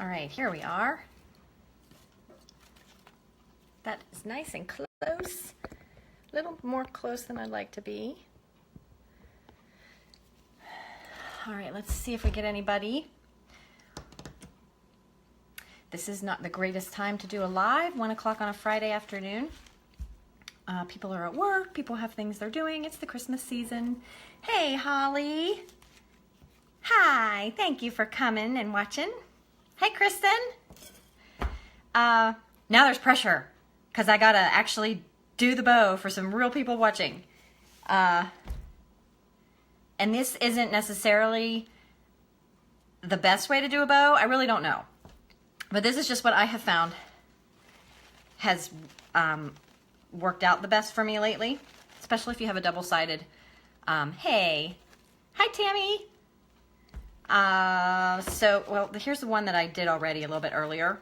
All right, here we are. That is nice and close. A little more close than I'd like to be. All right, let's see if we get anybody. This is not the greatest time to do a live, 1 o'clock on a Friday afternoon. People are at work, people have things they're doing. It's the Christmas season. Hey, Holly. Hi, thank you for coming and watching. Hey, Kristen. Now there's pressure because I gotta actually do the bow for some real people watching. And this isn't necessarily the best way to do a bow. I really don't know. But this is just what I have found has worked out the best for me lately, especially if you have a double-sided. Hey. Hi, Tammy. Well, here's the one that I did already a little bit earlier.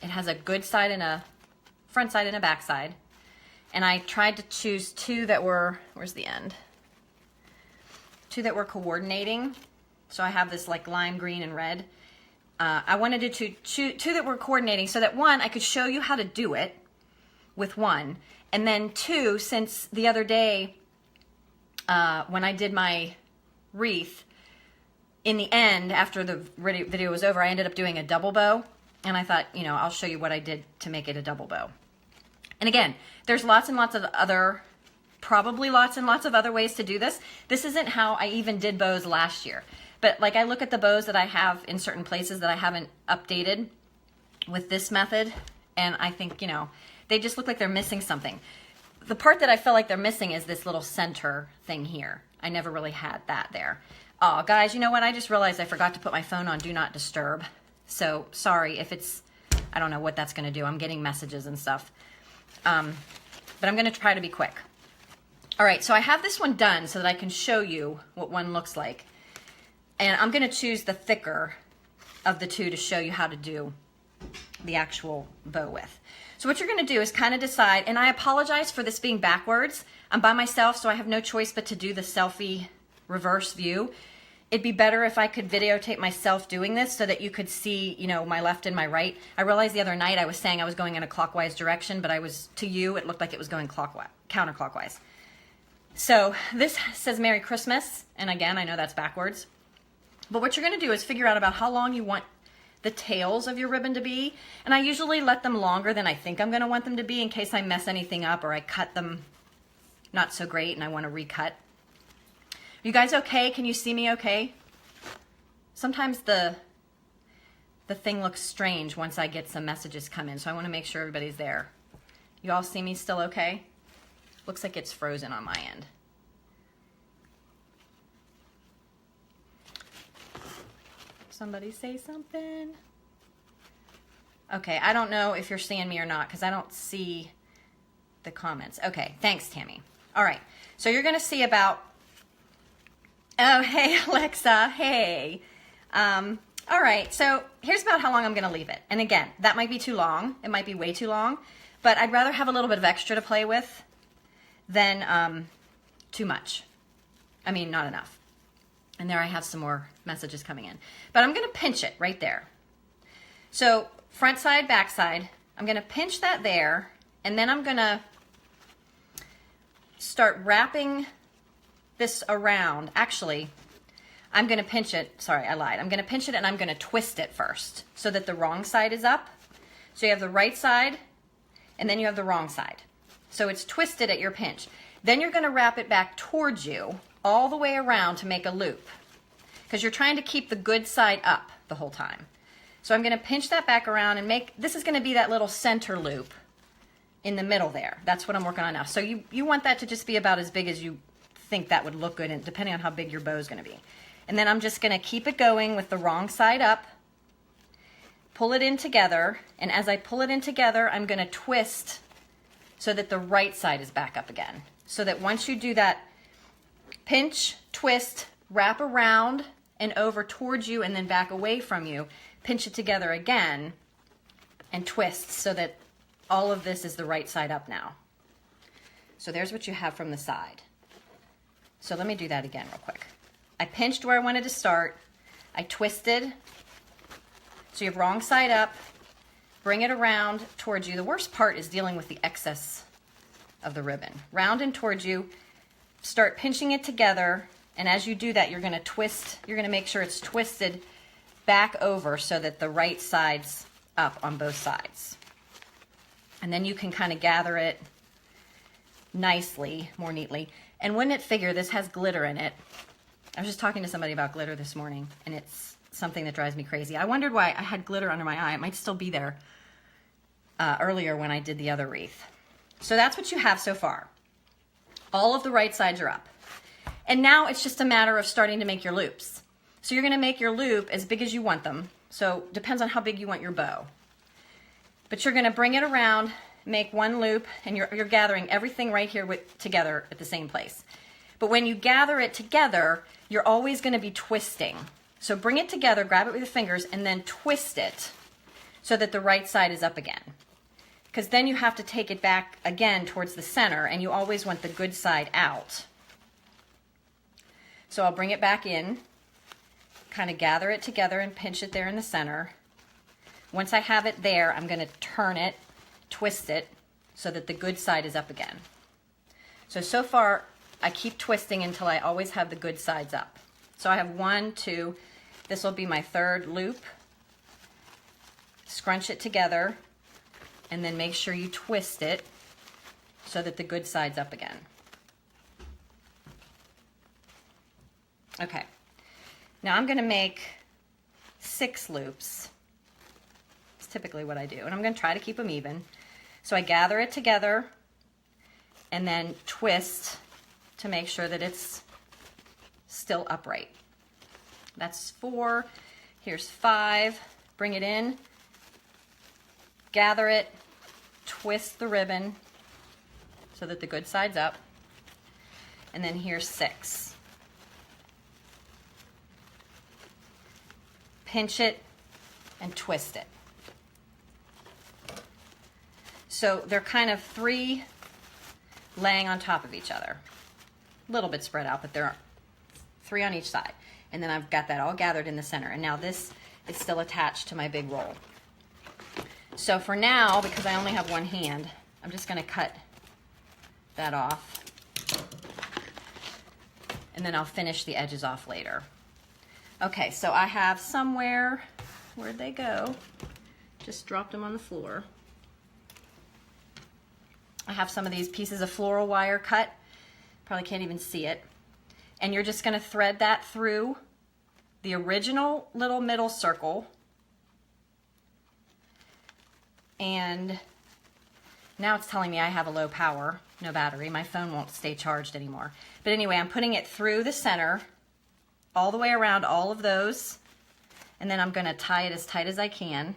It has a good side and a front side and a back side. And I tried to choose two that were, where's the end? Two that were coordinating. So I have this like lime green and red. I wanted to choose two that were coordinating so that one, I could show you how to do it with one. And then two, since the other day when I did my wreath, in the end, after the video was over, I ended up doing a double bow. And I thought, you know, I'll show you what I did to make it a double bow. And again, there's lots and lots of other, probably lots and lots of other ways to do this. This isn't how I even did bows last year. But like I look at the bows that I have in certain places that I haven't updated with this method, and I think, you know, they just look like they're missing something. The part that I feel like they're missing is this little center thing here. I never really had that there. Oh, guys, you know what? I just realized I forgot to put my phone on Do Not Disturb. So sorry if it's, I don't know what that's going to do. I'm getting messages and stuff. But I'm going to try to be quick. All right, so I have this one done so that I can show you what one looks like. And I'm going to choose the thicker of the two to show you how to do the actual bow with. So what you're going to do is kind of decide, and I apologize for this being backwards. I'm by myself, so I have no choice but to do the selfie reverse view. It'd be better if I could videotape myself doing this so that you could see, you know, my left and my right. I realized the other night I was saying I was going in a clockwise direction, but to you, it looked like it was going counterclockwise. So this says Merry Christmas, and again, I know that's backwards. But what you're going to do is figure out about how long you want the tails of your ribbon to be. And I usually let them longer than I think I'm going to want them to be in case I mess anything up or I cut them not so great and I want to recut. You guys okay? Can you see me okay? Sometimes the thing looks strange once I get some messages come in, so I want to make sure everybody's there. You all see me still okay? Looks like it's frozen on my end. Somebody say something. Okay, I don't know if you're seeing me or not because I don't see the comments. Okay, thanks, Tammy. All right, so you're going to see about... Oh, hey, Alexa. Hey. All right, so here's about how long I'm going to leave it. And again, that might be too long. It might be way too long. But I'd rather have a little bit of extra to play with than too much. I mean, not enough. And there I have some more messages coming in. But I'm going to pinch it right there. So front side, back side. I'm going to pinch that there. And then I'm going to start wrapping this around. Actually, I'm going to pinch it. Sorry, I lied. I'm going to pinch it and I'm going to twist it first so that the wrong side is up. So you have the right side and then you have the wrong side. So it's twisted at your pinch. Then you're going to wrap it back towards you all the way around to make a loop because you're trying to keep the good side up the whole time. So I'm going to pinch that back around and this is going to be that little center loop in the middle there. That's what I'm working on now. So you want that to just be about as big as you think that would look good, and depending on how big your bow is going to be. And then I'm just going to keep it going with the wrong side up, pull it in together, and as I pull it in together, I'm going to twist so that the right side is back up again. So that once you do that, pinch, twist, wrap around and over towards you and then back away from you, pinch it together again and twist so that all of this is the right side up now. So there's what you have from the side. So let me do that again real quick. I pinched where I wanted to start. I twisted So you have wrong side up, bring it around towards you. The worst part is dealing with the excess of the ribbon. Round and towards you, start pinching it together, and as you do that, you're gonna twist, you're gonna make sure it's twisted back over so that the right side's up on both sides. And then you can kind of gather it nicely, more neatly. And wouldn't it figure, this has glitter in it. I was just talking to somebody about glitter this morning, and it's something that drives me crazy. I wondered why I had glitter under my eye. It might still be there earlier when I did the other wreath. So that's what you have so far. All of the right sides are up. And now it's just a matter of starting to make your loops. So you're gonna make your loop as big as you want them. So depends on how big you want your bow. But you're gonna bring it around, make one loop, and you're gathering everything right here together at the same place. But when you gather it together, you're always gonna be twisting. So bring it together, grab it with your fingers, and then twist it so that the right side is up again. Because then you have to take it back again towards the center, and you always want the good side out. So I'll bring it back in, kind of gather it together and pinch it there in the center. Once I have it there, I'm going to turn it, twist it, so that the good side is up again. So far, I keep twisting until I always have the good sides up. So I have 1, 2, this will be my third loop. Scrunch it together, and then make sure you twist it so that the good side's up again. Okay, now I'm gonna make 6 loops. It's typically what I do, and I'm gonna try to keep them even. So I gather it together and then twist to make sure that it's still upright. That's 4, here's 5, bring it in, gather it, twist the ribbon so that the good side's up, and then here's 6. Pinch it and twist it. So they're kind of 3 laying on top of each other. A little bit spread out, but they're 3 on each side. And then I've got that all gathered in the center. And now this is still attached to my big roll. So for now, because I only have one hand, I'm just going to cut that off. And then I'll finish the edges off later. Okay, so I have somewhere, where'd they go? Just dropped them on the floor. I have some of these pieces of floral wire cut. Probably can't even see it. And you're just gonna thread that through the original little middle circle. And now it's telling me I have a low power, no battery. My phone won't stay charged anymore. But anyway, I'm putting it through the center, all the way around all of those, and then I'm going to tie it as tight as I can.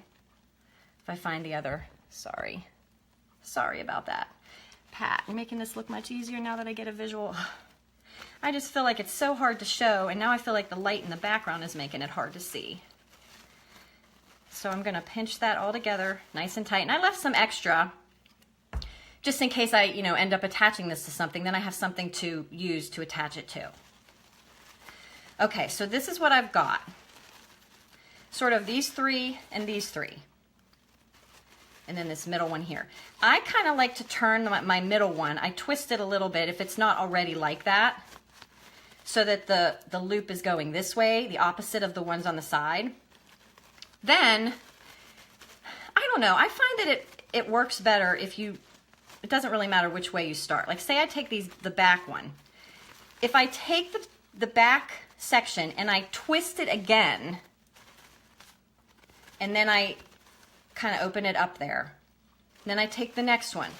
If I find the other, sorry about that. Pat, you're making this look much easier now that I get a visual. I just feel like it's so hard to show, and now I feel like the light in the background is making it hard to see. So I'm going to pinch that all together nice and tight, and I left some extra just in case I, end up attaching this to something, then I have something to use to attach it to. Okay, so this is what I've got. Sort of these 3 and these 3. And then this middle one here. I kind of like to turn my middle one. I twist it a little bit if it's not already like that, so that the loop is going this way, the opposite of the ones on the side. Then, I don't know, I find that it works better if it doesn't really matter which way you start. Like say I take the back one. If I take the back section and I twist it again, and then I kind of open it up there, then I take the next one.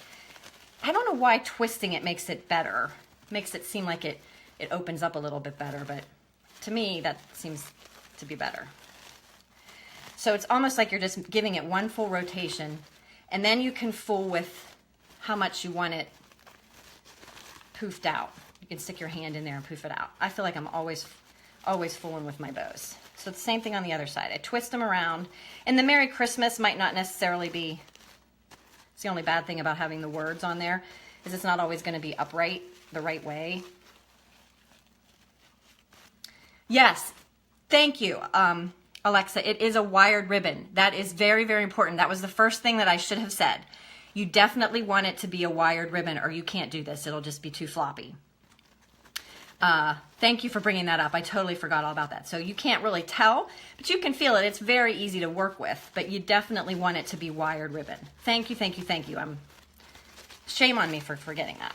I don't know why twisting it makes it better, makes it seem like it opens up a little bit better, but to me that seems to be better. So it's almost like you're just giving it one full rotation, and then you can fool with how much you want it poofed out. You can stick your hand in there and poof it out. I feel like I'm always fooling with my bows. So the same thing on the other side. I twist them around, and the Merry Christmas might not necessarily be, it's the only bad thing about having the words on there, is it's not always going to be upright the right way. Yes, thank you. Alexa, it is a wired ribbon. That is very, very important. That was the first thing that I should have said. You definitely want it to be a wired ribbon or you can't do this. It'll just be too floppy. Thank you for bringing that up. I totally forgot all about that. So you can't really tell, but you can feel it. It's very easy to work with, but you definitely want it to be wired ribbon. Thank you, thank you, thank you. Shame on me for forgetting that.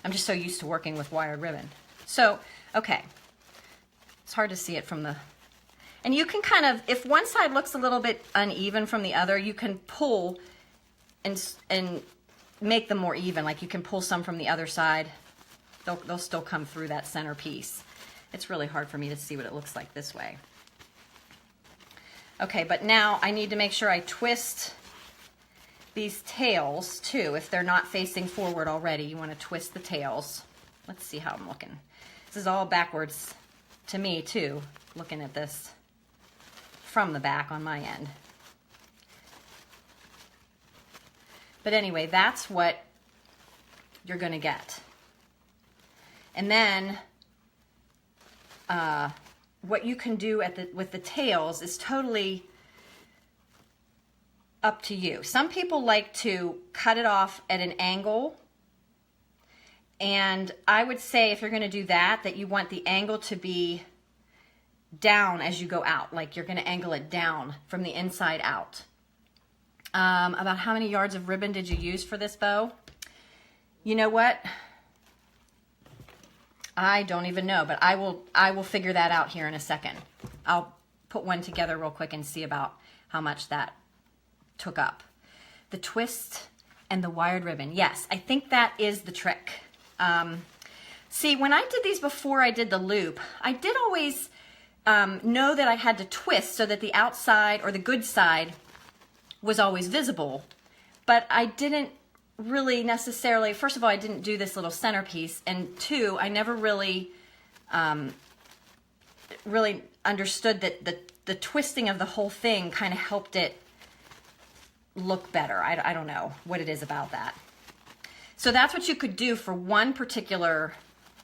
I'm just so used to working with wired ribbon. So, okay. It's hard to see it from the... And you can kind of, if one side looks a little bit uneven from the other, you can pull and make them more even. Like you can pull some from the other side. They'll still come through that center piece. It's really hard for me to see what it looks like this way. Okay, but now I need to make sure I twist these tails too. If they're not facing forward already, you want to twist the tails. Let's see how I'm looking. This is all backwards to me too, looking at this from the back on my end. But anyway, that's what you're going to get. And then what you can do with the tails is totally up to you. Some people like to cut it off at an angle. And I would say if you're going to do that, that you want the angle to be down as you go out. Like you're going to angle it down from the inside out. About how many yards of ribbon did you use for this bow? You know what? I don't even know, but I will figure that out here in a second. I'll put one together real quick and see about how much that took up. The twist and the wired ribbon. Yes, I think that is the trick. See, when I did these before I did the loop, I did always know that I had to twist so that the outside or the good side was always visible, but I didn't really necessarily, first of all, I didn't do this little centerpiece, and two, I never really really understood that the twisting of the whole thing kind of helped it look better. I don't know what it is about that. So that's what you could do for one particular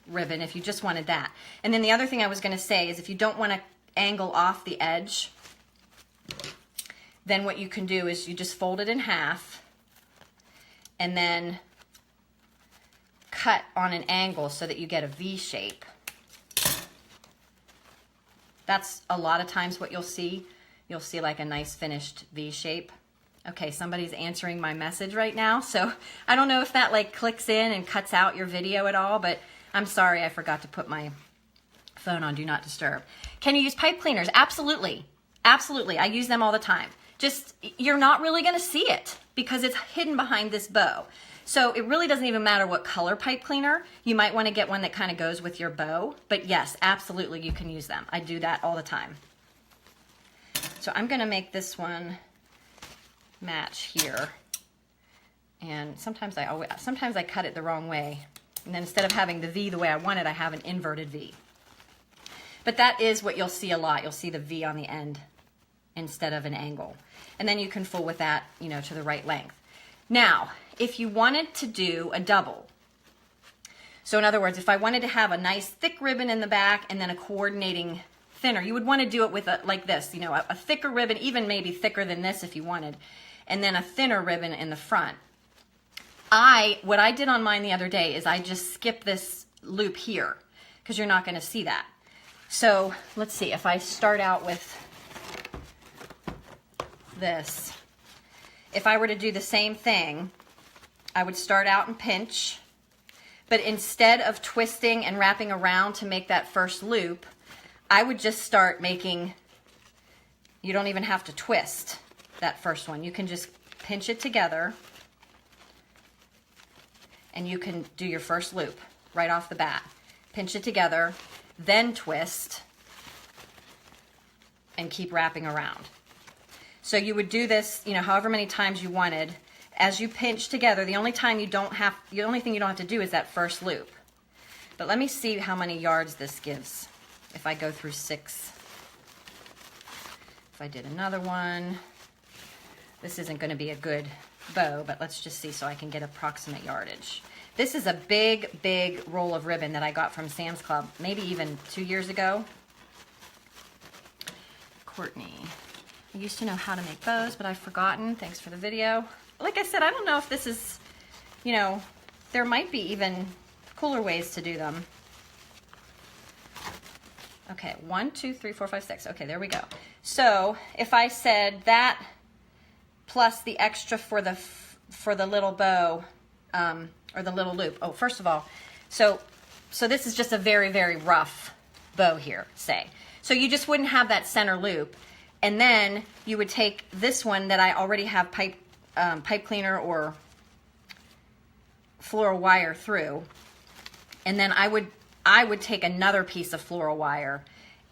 ribbon if you just wanted that. And then the other thing I was going to say is if you don't want to angle off the edge, then what you can do is you just fold it in half and then cut on an angle so that you get a V shape. That's a lot of times what you'll see. You'll see like a nice finished V shape. Okay, somebody's answering my message right now, so I don't know if that like clicks in and cuts out your video at all, but I'm sorry I forgot to put my phone on Do Not Disturb. Can you use pipe cleaners? Absolutely. Absolutely. I use them all the time. Just, you're not really going to see it because it's hidden behind this bow. So it really doesn't even matter what color pipe cleaner. You might want to get one that kind of goes with your bow, but yes, absolutely you can use them. I do that all the time. So I'm going to make this one match here. And sometimes I cut it the wrong way. And then instead of having the V the way I want it, I have an inverted V. But that is what you'll see a lot. You'll see the V on the end instead of an angle. And then you can fool with that, you know, to the right length. Now, if you wanted to do a double, so in other words, if I wanted to have a nice thick ribbon in the back and then a coordinating thinner, you would want to do it with like this, you know, a thicker ribbon, even maybe thicker than this if you wanted, and then a thinner ribbon in the front. What I did on mine the other day is I just skipped this loop here because you're not going to see that. So let's see, if I start out with this, if I were to do the same thing, I would start out and pinch, but instead of twisting and wrapping around to make that first loop, I would just start making, you don't even have to twist that first one. You can just pinch it together and you can do your first loop right off the bat. Pinch it together, then twist, and keep wrapping around. So you would do this, you know, however many times you wanted. As you pinch together, the only thing you don't have to do is that first loop. But let me see how many yards this gives. If I go through 6, if I did another one, this isn't going to be a good bow, but let's just see so I can get approximate yardage. This is a big, big roll of ribbon that I got from Sam's Club, maybe even 2 years ago. Courtney. I used to know how to make bows, but I've forgotten. Thanks for the video. Like I said, I don't know if this is, you know, there might be even cooler ways to do them. Okay, 1, 2, 3, 4, 5, 6. Okay, there we go. So if I said that plus the extra for the little bow, or the little loop. Oh, first of all, so this is just a very, very rough bow here, say. So you just wouldn't have that center loop. And then you would take this one that I already have pipe cleaner or floral wire through, and then I would take another piece of floral wire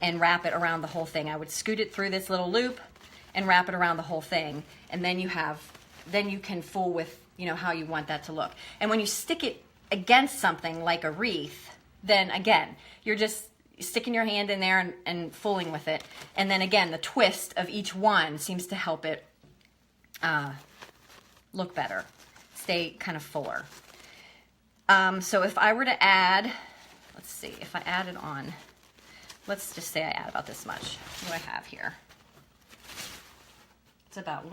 and wrap it around the whole thing. I would scoot it through this little loop and wrap it around the whole thing, and then you can fool with, you know, how you want that to look. And when you stick it against something like a wreath, then again, you're just sticking your hand in there and fooling with it. And then again, the twist of each one seems to help it look better, stay kind of fuller. So if I were to add, let's see, if I added on, let's just say I add about this much. What do I have here? It's about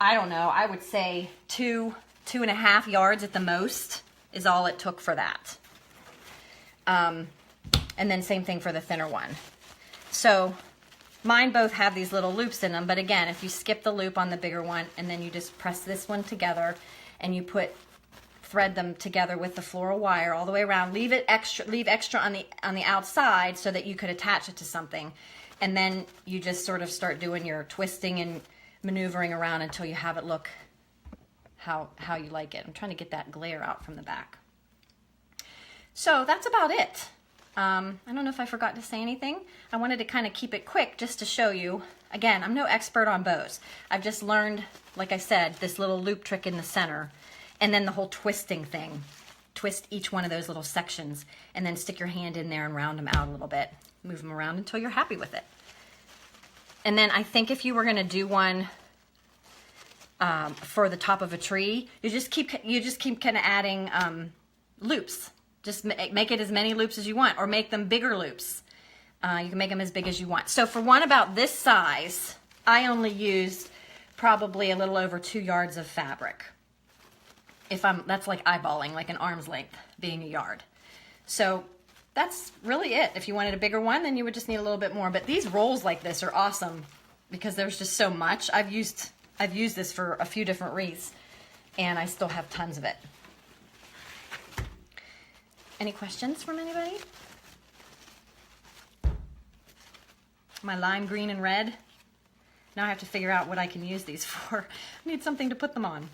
I don't know, I would say 2.5 yards at the most is all it took for that. And then same thing for the thinner one. So mine both have these little loops in them, but again, if you skip the loop on the bigger one and then you just press this one together and you thread them together with the floral wire all the way around, leave extra on the outside so that you could attach it to something. And then you just sort of start doing your twisting and maneuvering around until you have it look how you like it. I'm trying to get that glare out from the back. So that's about it. I don't know if I forgot to say anything. I wanted to kind of keep it quick just to show you. Again, I'm no expert on bows. I've just learned, like I said, this little loop trick in the center, and then the whole twisting thing. Twist each one of those little sections, and then stick your hand in there and round them out a little bit. Move them around until you're happy with it. And then I think if you were going to do one for the top of a tree, you just keep kind of adding loops. Just make it as many loops as you want, or make them bigger loops. You can make them as big as you want. So for one about this size, I only used probably a little over 2 yards of fabric. That's like eyeballing, like an arm's length being a yard. So that's really it. If you wanted a bigger one, then you would just need a little bit more. But these rolls like this are awesome because there's just so much. I've used this for a few different wreaths, and I still have tons of it. Any questions from anybody? My lime green and red. Now I have to figure out what I can use these for. I need something to put them on.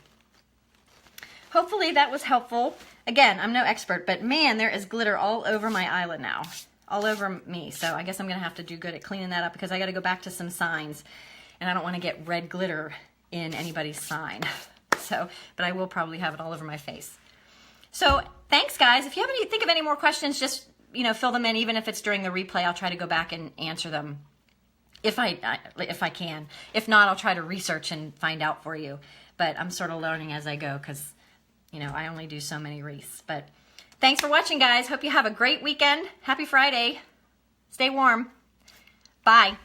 Hopefully that was helpful. Again, I'm no expert, but man, there is glitter all over my island now. All over me. So I guess I'm going to have to do good at cleaning that up because I got to go back to some signs. And I don't want to get red glitter in anybody's sign. So, but I will probably have it all over my face. So thanks, guys. If you have think of any more questions, just, you know, fill them in. Even if it's during the replay, I'll try to go back and answer them if I can. If not, I'll try to research and find out for you. But I'm sort of learning as I go because, you know, I only do so many wreaths. But thanks for watching, guys. Hope you have a great weekend. Happy Friday. Stay warm. Bye.